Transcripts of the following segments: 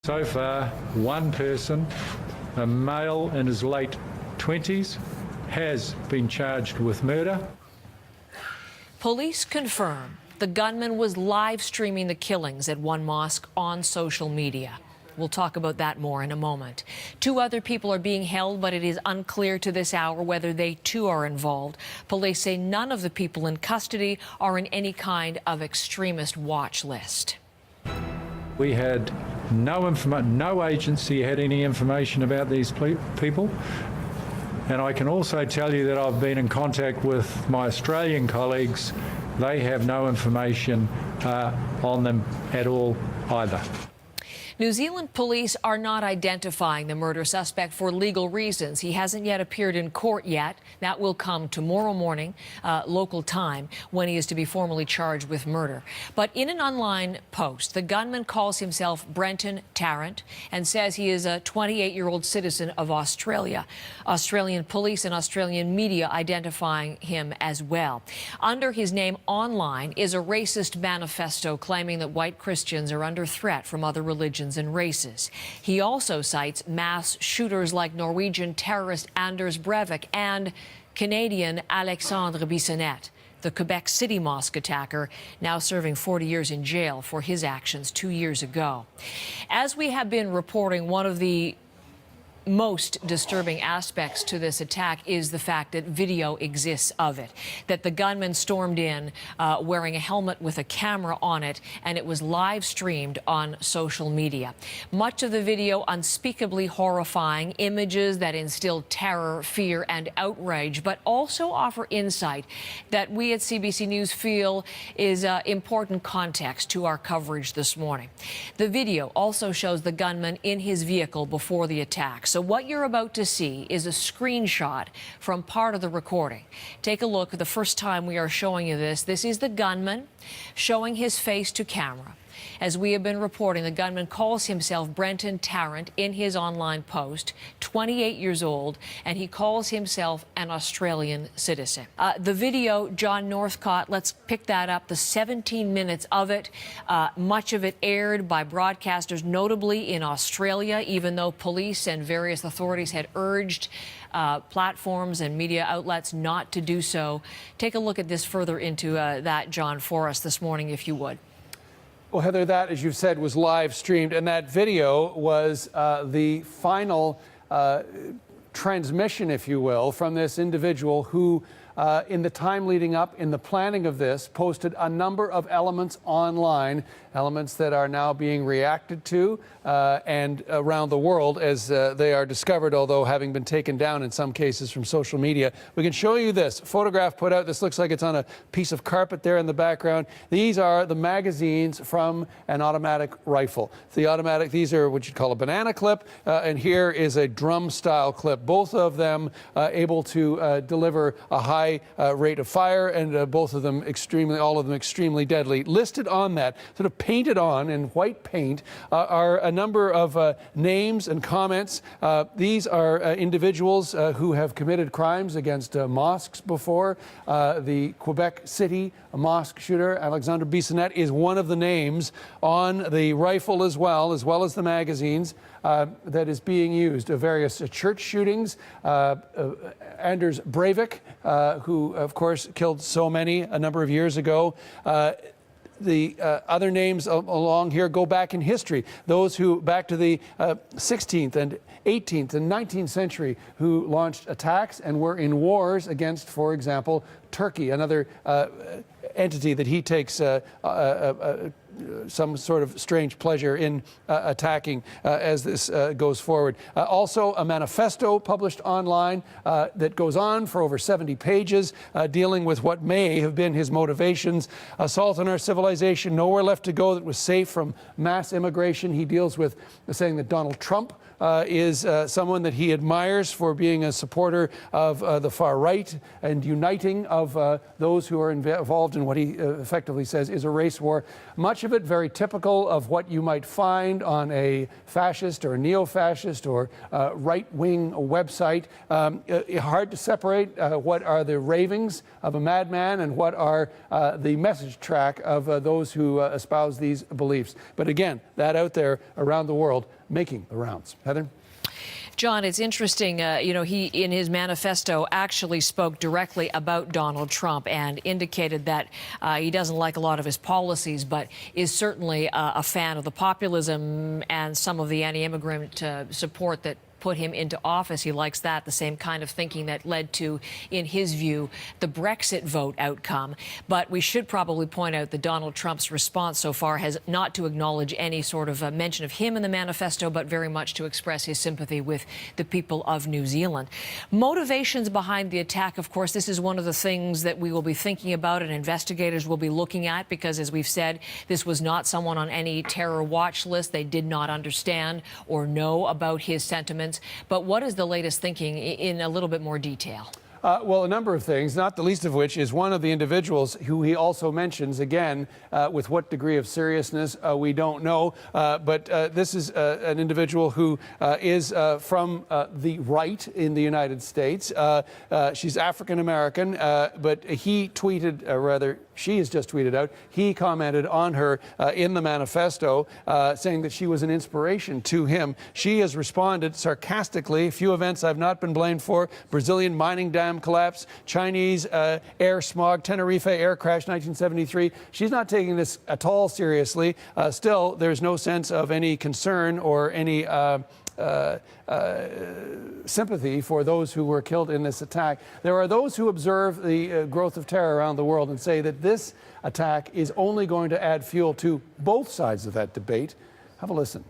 So far, one person, a male in his late 20s, has been charged with murder. Police confirm the gunman was live streaming the killings at one mosque on social media. We'll talk about that more in a moment. 2 other people are being held, but it is unclear to this hour whether they too are involved. Police say none of the people in custody are in any kind of extremist watch list. We had no agency had any information about these people. And I can also tell you that I've been in contact with my Australian colleagues. They have no information on them at all either. New Zealand police are not identifying the murder suspect for legal reasons. He hasn't yet appeared in court yet. That will come tomorrow morning, local time, when he is to be formally charged with murder. But in an online post, the gunman calls himself Brenton Tarrant and says he is a 28-year-old citizen of Australia. Australian police and Australian media identifying him as well. Under his name online is a racist manifesto claiming that white Christians are under threat from other religions and races. He also cites mass shooters like Norwegian terrorist Anders Breivik and Canadian Alexandre Bissonnette, the Quebec City mosque attacker, now serving 40 years in jail for his actions 2 years ago. As we have been reporting, one of the most disturbing aspects to this attack is the fact that video exists of it, that the gunman stormed in wearing a helmet with a camera on it, and it was live streamed on social media. Much of the video unspeakably horrifying, images that instill terror, fear and outrage, but also offer insight that we at CBC News feel is important context to our coverage this morning. The video also shows the gunman in his vehicle before the attack. So what you're about to see is a screenshot from part of the recording. Take a look. The first time we are showing you this, this is the gunman showing his face to camera. As we have been reporting, the gunman calls himself Brenton Tarrant in his online post, 28 years old, and he calls himself an Australian citizen. The video, John Northcott, let's pick that up, the 17 minutes of it, much of it aired by broadcasters, notably in Australia, even though police and various authorities had urged platforms and media outlets not to do so. Take a look at this further into that, John, for us this morning, if you would. Well, Heather, that, as you've said, was live streamed, and that video was the final transmission, if you will, from this individual who, in the time leading up, in the planning of this, posted a number of elements online, elements that are now being reacted to and around the world as they are discovered, although having been taken down in some cases from social media. We can show you this photograph put out. This looks like it's on a piece of carpet there in the background. These are the magazines from an automatic rifle. These are what you'd call a banana clip, and here is a drum-style clip. Both of them able to deliver a high rate of fire, and all of them extremely deadly. Listed on that, sort of painted on in white paint, are a number of names and comments. These are individuals who have committed crimes against mosques before. The Quebec City mosque shooter, Alexandre Bissonnette, is one of the names on the rifle as well as the magazines that is being used. Various church shootings. Anders Breivik, who, of course, killed so many a number of years ago. The other names along here go back in history. Those who, back to the 16th and 18th and 19th century, who launched attacks and were in wars against, for example, Turkey, another entity that he takes some sort of strange pleasure in attacking as this goes forward. Also, a manifesto published online that goes on for over 70 pages, dealing with what may have been his motivations. Assault on our civilization, nowhere left to go that was safe from mass immigration. He deals with saying that Donald Trump is someone that he admires for being a supporter of the far right and uniting of those who are involved in what he effectively says is a race war. Much of it very typical of what you might find on a fascist or a neo-fascist or right-wing website. Hard to separate what are the ravings of a madman and what are the message track of those who espouse these beliefs. But again, that out there around the world making the rounds. Heather? John, it's interesting, he, in his manifesto, actually spoke directly about Donald Trump and indicated that he doesn't like a lot of his policies, but is certainly a fan of the populism and some of the anti-immigrant support that put him into office. He likes that, the same kind of thinking that led to, in his view, the Brexit vote outcome. But we should probably point out that Donald Trump's response so far has not to acknowledge any sort of mention of him in the manifesto, but very much to express his sympathy with the people of New Zealand. Motivations behind the attack, of course, this is one of the things that we will be thinking about and investigators will be looking at, because, as we've said, this was not someone on any terror watch list. They did not understand or know about his sentiments. But what is the latest thinking in a little bit more detail? Well, a number of things, not the least of which is one of the individuals who he also mentions, again, with what degree of seriousness, we don't know. But this is an individual who is from the right in the United States. She's African-American, but he tweeted, rather, she has just tweeted out, he commented on her in the manifesto, saying that she was an inspiration to him. She has responded sarcastically: few events I've not been blamed for: Brazilian mining dam collapse, Chinese air smog, Tenerife air crash 1973. She's not taking this at all seriously. Still, there's no sense of any concern or any sympathy for those who were killed in this attack. There are those who observe the growth of terror around the world and say that this attack is only going to add fuel to both sides of that debate. Have a listen.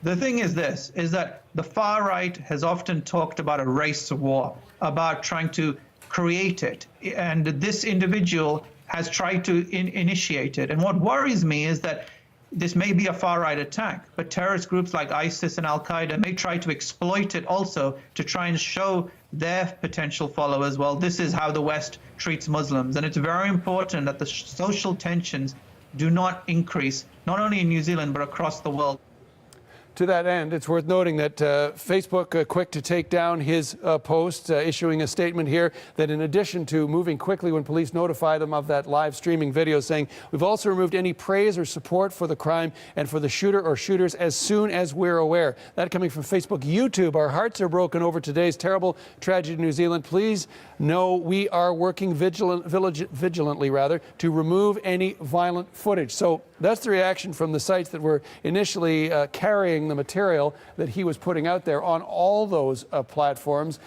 The thing is this, is that the far right has often talked about a race war, about trying to create it. And this individual has tried to initiate it. And what worries me is that this may be a far-right attack, but terrorist groups like ISIS and Al-Qaeda may try to exploit it also to try and show their potential followers, well, this is how the West treats Muslims. And it's very important that the social tensions do not increase, not only in New Zealand, but across the world. To that end, it's worth noting that Facebook, quick to take down his post, issuing a statement here that in addition to moving quickly when police notify them of that live streaming video, saying, we've also removed any praise or support for the crime and for the shooter or shooters as soon as we're aware. That coming from Facebook. YouTube, our hearts are broken over today's terrible tragedy in New Zealand. Please know we are working vigilantly to remove any violent footage. So that's the reaction from the sites that were initially carrying the material that he was putting out there on all those platforms.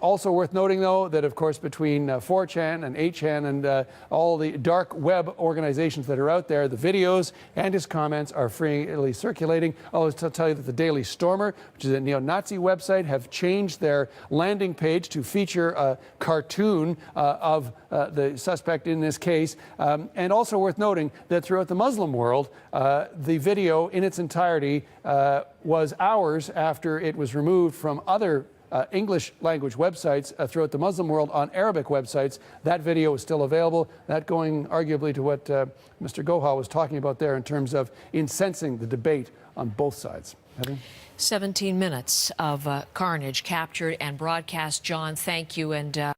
Also worth noting, though, that, of course, between 4chan and 8chan and all the dark web organizations that are out there, the videos and his comments are freely circulating. I'll just tell you that the Daily Stormer, which is a neo-Nazi website, have changed their landing page to feature a cartoon of the suspect in this case. And also worth noting that throughout the Muslim world, the video in its entirety was hours after it was removed from other English language websites throughout the Muslim world on Arabic websites. That video is still available. That going arguably to what Mr. Goha was talking about there in terms of incensing the debate on both sides. Heather? 17 minutes of carnage captured and broadcast. John, thank you. And